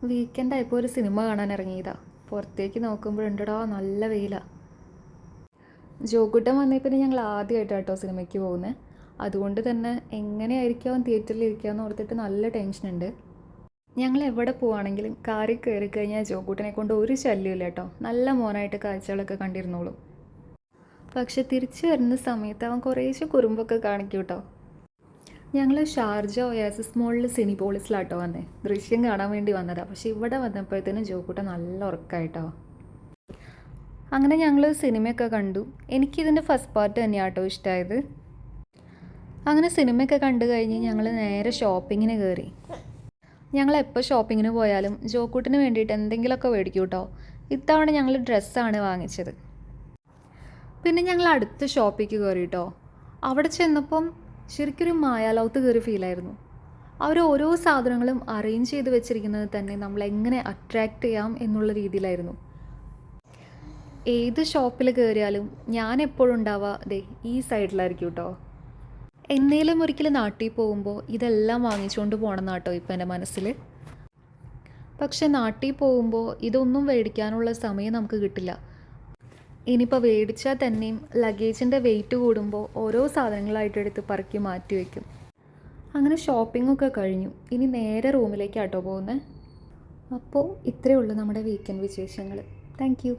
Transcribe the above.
Weekend ആയപ്പോൾ ഒരു cinema കാണാൻ ഇറങ്ങിയതാ. പുറത്തേക്ക് നോക്കുമ്പോഴുണ്ടടാ നല്ല വെയിലാ. ജോക്കുട്ടൻ വന്നേ പിന്നെ ഞങ്ങൾ ആദ്യമായിട്ടാണ് കേട്ടോ സിനിമയ്ക്ക് പോകുന്നത്. അതുകൊണ്ട് തന്നെ എങ്ങനെയായിരിക്കും തിയേറ്ററിൽ ഇരിക്കാമെന്ന് ഓർത്തിട്ട് നല്ല ടെൻഷനുണ്ട്. ഞങ്ങൾ എവിടെ പോവുകയാണെങ്കിലും കാറിൽ കയറി കഴിഞ്ഞാൽ ജോക്കുട്ടനെ കൊണ്ട് ഒരു ശല്യമില്ല കേട്ടോ. നല്ല മോനായിട്ട് കാഴ്ചകളൊക്കെ കണ്ടിരുന്നോളും. പക്ഷെ തിരിച്ചു വരുന്ന സമയത്ത് അവൻ കുറേശ്ശെ കുറുമ്പൊക്കെ കാണിക്കും കേട്ടോ. ഞങ്ങൾ ഷാർജ ഒയാസിസ് മോളിൽ സിനിപോളിസിലാട്ടോ വന്നേ. ദൃശ്യം കാണാൻ വേണ്ടി വന്നതാണ്. പക്ഷെ ഇവിടെ വന്നപ്പോഴത്തേനും ജോക്കുട്ടൻ നല്ല ഉറക്കമായിട്ടോ. അങ്ങനെ ഞങ്ങൾ സിനിമയൊക്കെ കണ്ടു. എനിക്കിതിൻ്റെ ഫസ്റ്റ് പാർട്ട് തന്നെയാണ് കേട്ടോ ഇഷ്ടമായത്. അങ്ങനെ സിനിമയൊക്കെ കണ്ടു കഴിഞ്ഞ് ഞങ്ങൾ നേരെ ഷോപ്പിങ്ങിന് കയറി. ഞങ്ങൾ എപ്പോൾ ഷോപ്പിങ്ങിന് പോയാലും ജോക്കുട്ടിന് വേണ്ടിയിട്ട് എന്തെങ്കിലുമൊക്കെ മേടിക്കും കേട്ടോ. ഇത്തവണ ഞങ്ങൾ ഡ്രസ്സാണ് വാങ്ങിച്ചത്. പിന്നെ ഞങ്ങൾ അടുത്ത ഷോപ്പിലേക്ക് കയറി കേട്ടോ. അവിടെ ചെന്നപ്പം ശരിക്കൊരു മായാലോകത്ത് കയറി ഫീലായിരുന്നു. അവർ ഓരോ സാധനങ്ങളും അറേഞ്ച് ചെയ്ത് വെച്ചിരിക്കുന്നത് തന്നെ നമ്മളെങ്ങനെ അട്രാക്റ്റ് ചെയ്യാം എന്നുള്ള രീതിയിലായിരുന്നു. ഏത് ഷോപ്പിൽ കയറിയാലും ഞാൻ എപ്പോഴും ഉണ്ടാവുക അതെ ഈ സൈഡിലായിരിക്കും കേട്ടോ. എന്നേലും ഒരിക്കലും നാട്ടിൽ പോകുമ്പോൾ ഇതെല്ലാം വാങ്ങിച്ചുകൊണ്ട് പോകണം എന്നാട്ടോ ഇപ്പം എൻ്റെ മനസ്സിൽ. പക്ഷെ നാട്ടിൽ പോകുമ്പോൾ ഇതൊന്നും മേടിക്കാനുള്ള സമയം നമുക്ക് കിട്ടില്ല. ഇനിയിപ്പോൾ മേടിച്ചാൽ തന്നെയും ലഗേജിൻ്റെ വെയിറ്റ് കൂടുമ്പോൾ ഓരോ സാധനങ്ങളായിട്ട് എടുത്ത് പറക്കി മാറ്റി വയ്ക്കും. അങ്ങനെ ഷോപ്പിങ്ങൊക്കെ കഴിഞ്ഞു. ഇനി നേരെ റൂമിലേക്കാട്ടോ പോകുന്നത്. അപ്പോൾ ഇത്രയേ ഉള്ളൂ നമ്മുടെ വീക്കെൻഡ് വിശേഷങ്ങൾ. Thank you.